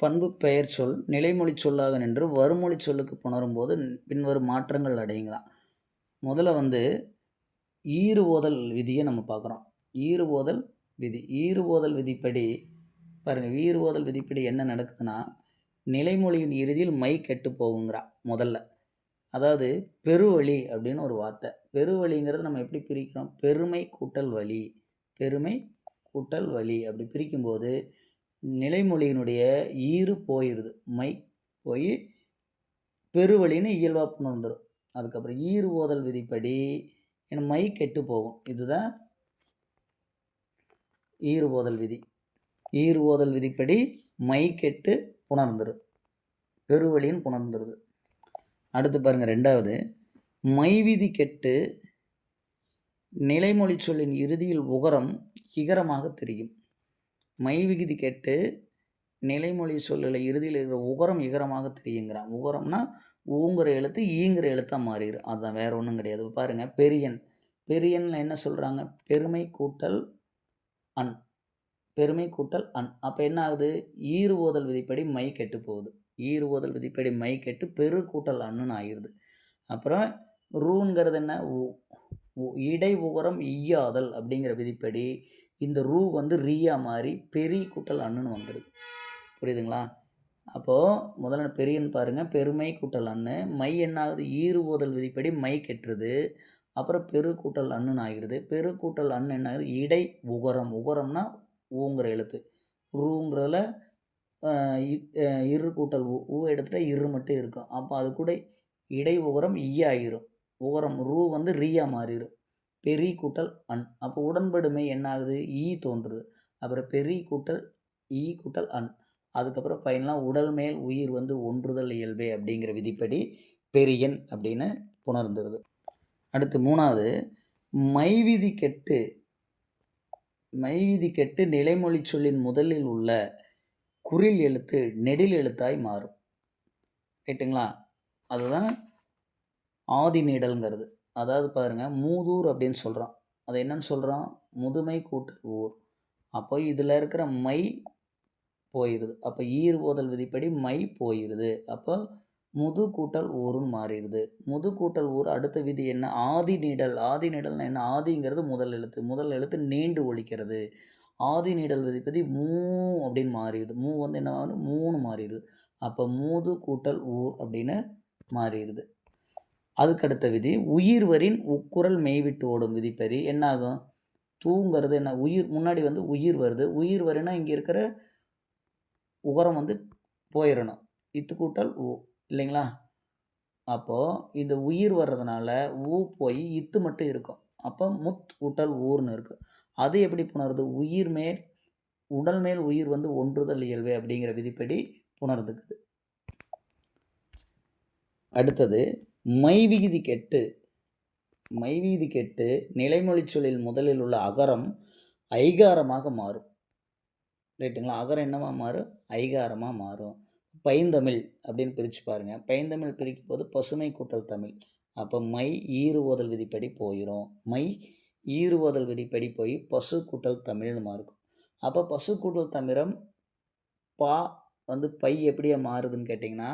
பண்பு பெயர் சொல் நிலைமொழி சொல்லாக நின்று வருமொழி சொல்லுக்கு புணரும் போது பின்வரும் மாற்றங்கள் அடையுங்களாம். முதல்ல வந்து ஈறுபோதல் விதியை நம்ம பார்க்குறோம். ஈறுபோதல் விதிப்படி பாருங்கள். ஈறுபோதல் விதிப்படி என்ன நடக்குதுன்னா நிலைமொழியின் இறுதியில் மை கெட்டு போகுங்கிறா. முதல்ல அதாவது பெருவழி அப்படின்னு ஒரு வார்த்தை. பெருவழிங்கிறது நம்ம எப்படி பிரிக்கிறோம்? பெருமை கூட்டல் வழி அப்படி பிரிக்கும்போது நிலைமொழியினுடைய ஈறு போயிடுது. மை போய் பெருவழின்னு இயல்பாக புணர்ந்துடும். அதுக்கப்புறம் ஈறுபோதல் விதிப்படி மை கெட்டு போகும். இதுதான் ஈறுபோதல் விதி. ஈறுபோதல் விதிப்படி மை கெட்டு புணர்ந்துடும். பெருவழின்னு புணர்ந்துருது. அடுத்து பாருங்கள். ரெண்டாவது மைவிதி கெட்டு நிலைமொழி சொல்லின் இறுதியில் உகரம் இகரமாக தெரியும். மைவிகுதி கெட்டு நிலைமொழி சொல்லில் இறுதியில் இருக்கிற உகரம் இகரமாக தெரியுங்கிறான். உகரம்னா ஊங்கிற எழுத்து ஈங்கிற எழுத்தாக மாறிடும். அதுதான், வேறு ஒன்றும் கிடையாது. பாருங்கள். பெரியன்ல என்ன சொல்கிறாங்க? பெருமை கூட்டல் அன். அப்போ என்ன ஆகுது? ஈறுபோதல் விதிப்படி மை கெட்டு போகுது. ஈறுபோதல் விதிப்படி மை கெட்டு பெரு கூட்டல் அண்ணுன்னு ஆகிடுது. அப்புறம் ரூங்கிறது என்ன? இடை உகரம் ஈயாதல் அப்படிங்கிற விதிப்படி இந்த ரூ வந்து ரீயா மாறி பெரி கூட்டல் அண்ணுன்னு வந்துடுது. புரியுதுங்களா? அப்போது முதல்ல பெரியன்னு பாருங்கள். பெருமை கூட்டல் அண்ணு. மை என்ன ஆகுது? ஈறுபோதல் விதிப்படி மை கெட்டுருது. அப்புறம் பெரு கூட்டல் அண்ணுன்னு ஆகிடுது. பெரு கூட்டல் அண்ணு என்ன ஆகுது? இடை உகரம்னா ஊங்கிற எழுத்து. ரூங்கிறதுல இரு கூட்டல் ஊ எடுத்துகிட்டா இரு மட்டும் இருக்கும். அப்போ அது கூட இடை உகரம் ஈயாயிரும். உகரம் ரூ வந்து ரீயா மாறிடும். பெரி கூட்டல் அன். அப்போ உடன்படுமை என்ன ஆகுது? ஈ தோன்றுது. அப்புறம் பெரி கூட்டல் ஈ கூட்டல் அன். அதுக்கப்புறம் ஃபைனலாக உடல் மேல் உயிர் வந்து ஒன்றுதல் இயல்பே அப்படிங்கிற விதிப்படி பெரியன் அப்படின்னு புணர்ந்துருது. அடுத்து மூணாவது மைவிதி கெட்டு நிலைமொழி சொல்லின் முதலில் உள்ள குறில் எழுத்து நெடில் எழுத்தாய் மாறும். ரைட்டுங்களா? அதுதான் ஆதி நீடல்ங்கிறது. அதாவது பாருங்க, மூதூர் அப்படின்னு சொல்கிறோம். அது என்னன்னு சொல்கிறோம்? முதுமை கூட்டல் ஊர். அப்போ இதில் இருக்கிற மை போயிடுது. அப்போ ஈர் ஓதல் விதிப்படி மை போயிடுது. அப்போ முது கூட்டல் ஊருன்னு மாறிடுது. முது கூட்டல் ஊர் அடுத்த விதி என்ன? ஆதி நீடல். ஆதி நீடல்னா என்ன? ஆதிங்கிறது முதல் எழுத்து. முதல் எழுத்து நீண்டு ஒலிக்கிறது. ஆதி நீடல் விதிப்படி மூ அப்படின்னு மாறிடுது. மூ வந்து என்ன ஆகுது? மூணு மாறிடுது. அப்போ மூது கூட்டல் ஊர் அப்படின்னு மாறிடுது. அதுக்கடுத்த விதி உயிர்வரின் உக்குரல் மெய்விட்டு ஓடும் விதிப்படி என்ன ஆகும்? தூங்கிறது என்ன? உயிர் முன்னாடி வந்து உயிர் வருது. உயிர் வருன்னா இங்கே இருக்கிற உகரம் வந்து போயிடணும். இத்து கூட்டல் ஊ இல்லைங்களா? அப்போது இந்த உயிர் வர்றதுனால ஊ போய் இத்து மட்டும் இருக்கும். அப்போ முத் கூட்டல் ஊர்னு இருக்குது. அது எப்படி புணருது? உயிர் மேல் உடல் மேல் உயிர் வந்து ஒன்றுதல் இயல்பு அப்படிங்கிற விதிப்படி புணர்ந்துக்குது. அடுத்தது மைவிகுதி கெட்டு. மைவிகுதி கெட்டு நிலைமொழி சொல்லில் முதலில் உள்ள அகரம் ஐகாரமாக மாறும். ரைட்டுங்களா? அகரம் என்னவா மாறும்? ஐகாரமாக மாறும். பைந்தமிழ் அப்படின்னு பிரித்து பாருங்கள். பைந்தமிழ் பிரிக்கும் போது பசுமை கூட்டல் தமிழ். அப்போ மை ஈறு ஓதல் விதிப்படி போயிடும். மை ஈறு ஓதல் விதிப்படி போய் பசு கூட்டல் தமிழ்னு மாறும். அப்போ பசு கூட்டல் தமிழம் பா வந்து பை எப்படியா மாறுதுன்னு கேட்டிங்கன்னா,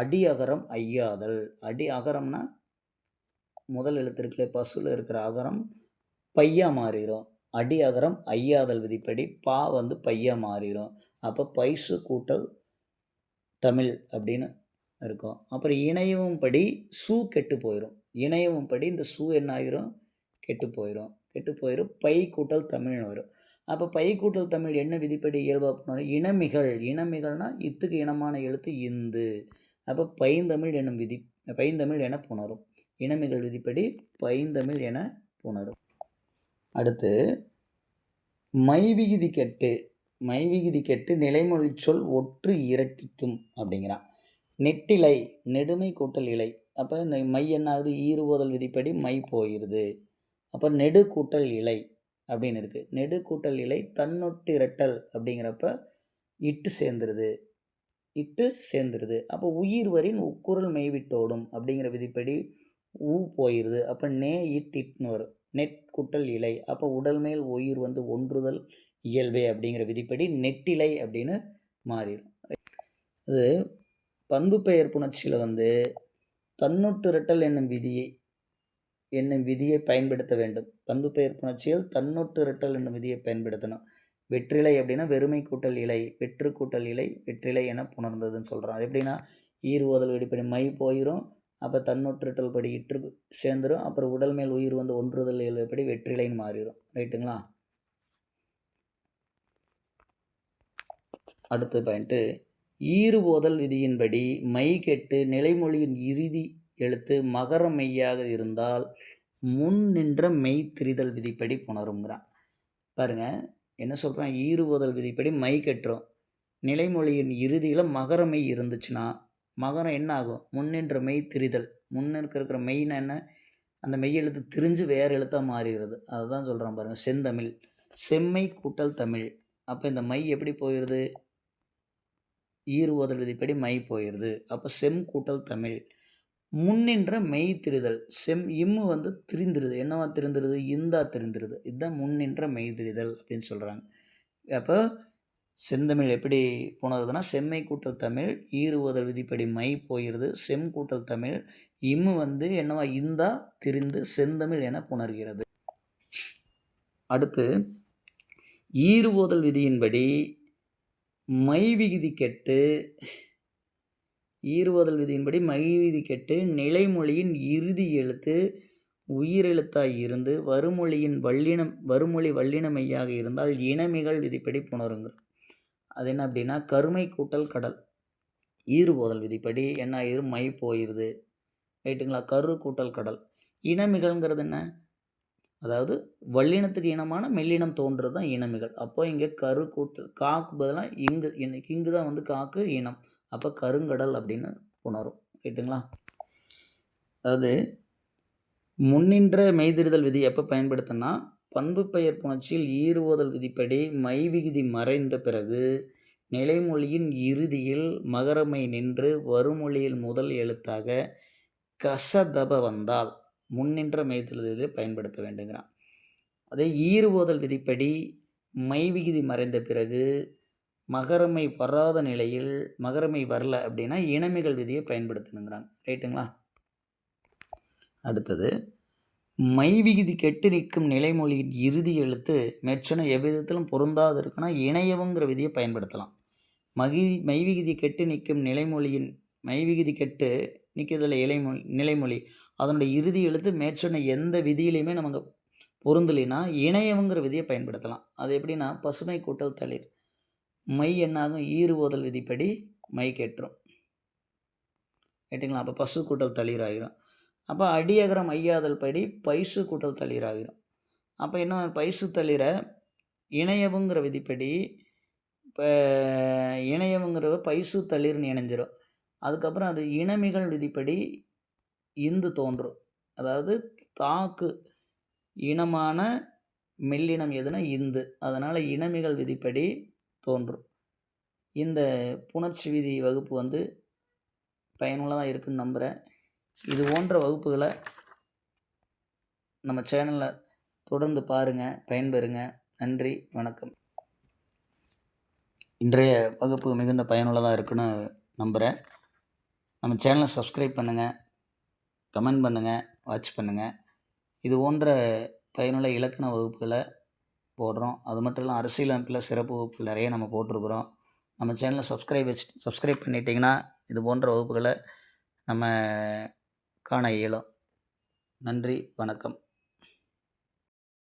அடி அகரம் ஐயாதல். அடி அகரம்னா முதல் எழுத்து இருக்குல்ல, பசுவில் இருக்கிற அகரம் பையா மாறிடும். அடி அகரம் ஐயாதல் விதிப்படி பா வந்து பையா மாறிடும். அப்போ பைசு கூட்டல் தமிழ் அப்படின்னு இருக்கும். அப்புறம் இணையவும் படி சூ கெட்டு போயிடும். இணையவும் படி இந்த சூ என்ன ஆகிரும்? கெட்டு போயிடும். கெட்டு போயிடும். பை கூட்டல் தமிழ்னு வரும். அப்போ பை கூட்டல் தமிழ் என்ன விதிப்படி இயல்பாக போனாலும் இனமிகள். இனமிகள்னா இத்துக்கு இனமான எழுத்து இந்து. அப்போ பைந்தமிழ் என்னும் விதி பைந்தமிழ் என புணரும். இனமிகள் விதிப்படி பைந்தமிழ் என புணரும். அடுத்து மைவிகுதி கெட்டு. மைவிகுதி கெட்டு நிலைமொழி சொல் ஒற்று இரட்டிக்கும் அப்படிங்கிறான். நெட்டிலை நெடுமை கூட்டல் இலை. அப்போ இந்த மை என்ன ஆகுது? ஈறு ஓதல் விதிப்படி மை போயிடுது. அப்போ நெடு கூட்டல் இலை அப்படின்னு இருக்குது. நெடு கூட்டல் இலை தன்னொட்டு இரட்டல் அப்படிங்கிறப்ப இட்டு சேர்ந்துருது. இட்டு சேர்ந்துருது. அப்போ உயிர் வரின் உக்குரல் மெய்விட்டோடும் அப்படிங்கிற விதிப்படி ஊ போயிடுது. அப்போ நே இட்டுன்னு வரும். நெட் கூட்டல் இலை. அப்போ உடல் மேல் உயிர் வந்து ஒன்றுதல் இயல்பே அப்படிங்கிற விதிப்படி நெட்டிலை அப்படின்னு மாறிடும். அது பண்பு பெயர் புணர்ச்சியில் வந்து தன்னொட்டுரட்டல் என்னும் விதியை பயன்படுத்த வேண்டும். பண்பு பெயர் புணர்ச்சியில் தன்னொட்டுரட்டல் என்னும் விதியை பயன்படுத்தணும். வெற்றிலை அப்படின்னா வெறுமை கூட்டல் இலை, வெற்று கூட்டல் இலை, வெற்றிலை என புணர்ந்ததுன்னு சொல்கிறோம். அது எப்படின்னா ஈர் ஓதல் வெடிப்படி மை போயிடும். அப்போ தன்னொட்டுரட்டல் படி இற்று சேர்ந்துடும். அப்புறம் உடல் மேல் உயிர் வந்து ஒன்றுதல் இயல்படி வெற்றிலைன்னு மாறிடும். ரைட்டுங்களா? அடுத்த பாயிண்ட்டு ஈறு ஓதல் விதியின்படி மை கெட்டு நிலைமொழியின் இறுதி எழுத்து மகர மெய்யாக இருந்தால் முன் நின்ற மெய் திரிதல் விதிப்படி புணருங்கிறான். பாருங்க என்ன சொல்கிறான்? ஈறு ஓதல் விதிப்படி மை கெட்டுரும். நிலைமொழியின் இறுதியில் மகர மெய் இருந்துச்சுன்னா மகரம் என்ன ஆகும்? முன்னின்ற மெய் திரிதல். முன்னிற்கு இருக்கிற மெய்னா என்ன? அந்த மெய் எழுத்து திரிஞ்சு வேறு எழுத்தாக மாறுகிறது. அதுதான் சொல்கிறான் பாருங்கள். செந்தமிழ் செம்மை கூட்டல் தமிழ். அப்போ இந்த மை எப்படி போயிடுது? ஈறு ஓதல் விதிப்படி மை போயிடுது. அப்போ செம் கூட்டல் தமிழ். முன்னின்ற மெய் திரிதல். செம் இம்மு வந்து திரிந்துருது. என்னவா திரிந்துருது? இந்தா திரிந்துருது. இதுதான் முன்னின்ற மெய் திரிதல் அப்படின்னு சொல்கிறாங்க. அப்போ செந்தமிழ் எப்படி போனதுன்னா செம்மை கூட்டல் தமிழ் ஈறு ஓதல் விதிப்படி மை போயிடுது. செம் கூட்டல் தமிழ் இம்மு வந்து என்னவா இந்தா திரிந்து செந்தமிழ் என புணர்கிறது. அடுத்து ஈறு ஓதல் விதியின்படி மை விகுதி கெட்டு ஈறுவோதல் விதியின்படி மை விதி கெட்டு நிலைமொழியின் இறுதி எழுத்து உயிரெழுத்தாய் இருந்து வறுமொழி வல்லின மெய்யாக இருந்தால் இனமிகள் விதிப்படி புணருங்க. அது என்ன அப்படின்னா கருமை கூட்டல் கடல். ஈறுவோதல் விதிப்படி என்ன ஆயிரும்? மை போயிடுது. ரைட்டுங்களா? கரு கூட்டல் கடல். இனமிகள்ங்கிறது என்ன? அதாவது வல்லினத்துக்கு இனமான மெல்லினம் தோன்றுறது தான் இனமிகள். அப்போ இங்கே கரு கூட்டல் காக்கு பதிலாக இங்கு தான் வந்து காக்கு இனம். அப்போ கருங்கடல் அப்படின்னு புணரும். ரைட்டுங்களா? அதாவது முன்னின்ற மெய்திரிதல் விதி எப்போ பயன்படுத்தினா பண்பு பெயர் புணர்ச்சியில் ஈறுவோதல் விதிப்படி மை விகுதி மறைந்த பிறகு நிலைமொழியின் இறுதியில் மகரமை நின்று வருமொழியில் முதல் எழுத்தாக கசதப வந்தால் முன்னின்ற மெய்தெழுதலை பயன்படுத்த வேண்டுங்கிறான். அதே ஈறுவோதல் விதிப்படி மை விகுதி மறைந்த பிறகு மகரமை வராத நிலையில் மகரமை வரல அப்படின்னா இனமிகள் விதியை பயன்படுத்தணுங்கிறாங்க. ரைட்டுங்களா? அடுத்தது மை விகுதி கெட்டு நிற்கும் நிலைமொழியின் இறுதி எழுத்து மேற்சொன்ன எவ்விதத்திலும் பொருந்தாது இருக்குன்னா இணையவுங்கிற விதியை பயன்படுத்தலாம். மை விகுதி கெட்டு நிற்கும் நிலைமொழியின் மை விகுதி கெட்டு நிற்கிறதுல நிலைமொழி அதனுடைய இறுதி எழுத்து மேற்சொன்ன எந்த விதியிலையுமே நமக்கு பொருந்தலைன்னா இணையவுங்கிற விதியை பயன்படுத்தலாம். அது எப்படின்னா பசுமை கூட்டல் தளிர் மை என்னாகும் ஈறுவோதல் விதிப்படி மை கெட்டுரும். ரைட்டுங்களா? அப்போ பசு கூட்டல் தளிர் ஆகிரும். அப்போ அடியகரம் ஐயாதல் படி பைசு கூட்டல் தளிர் ஆகிரும். அப்போ என்ன பைசு தளிரை இணையவுங்கிற விதிப்படி இப்போ இணையவுங்கிற பைசு தளிர்னு இணைஞ்சிரும். அதுக்கப்புறம் அது இனமிகள் விதிப்படி இந்து தோன்றும். அதாவது தாக்கு இனமான மெல்லினம் எதுனா இந்து. அதனால் இனமிகள் விதிப்படி தோன்றும். இந்த புணர்ச்சி விதி வகுப்பு பயனுள்ளதாக இருக்குன்னு நம்புகிறேன். இது போன்ற வகுப்புகளை நம்ம சேனலில் தொடர்ந்து பாருங்கள், பயன்பெறுங்க. நன்றி, வணக்கம். இன்றைய வகுப்பு மிகுந்த பயனுள்ளதாக இருக்குன்னு நம்புகிறேன். நம்ம சேனலை சப்ஸ்கிரைப் பண்ணுங்கள், கமெண்ட் பண்ணுங்கள், வாட்ச் பண்ணுங்கள். இது போன்ற பயனுள்ள இலக்கண வகுப்புகளை போடுறோம். அது மட்டும் இல்லாமல் அரசியலமைப்பில் சிறப்பு வகுப்புகள் நிறைய நம்ம போட்டிருக்கிறோம். நம்ம சேனலை சப்ஸ்கிரைப் பண்ணிட்டீங்கன்னா இது போன்ற வகுப்புகளை நம்ம காண இயலும். நன்றி, வணக்கம்.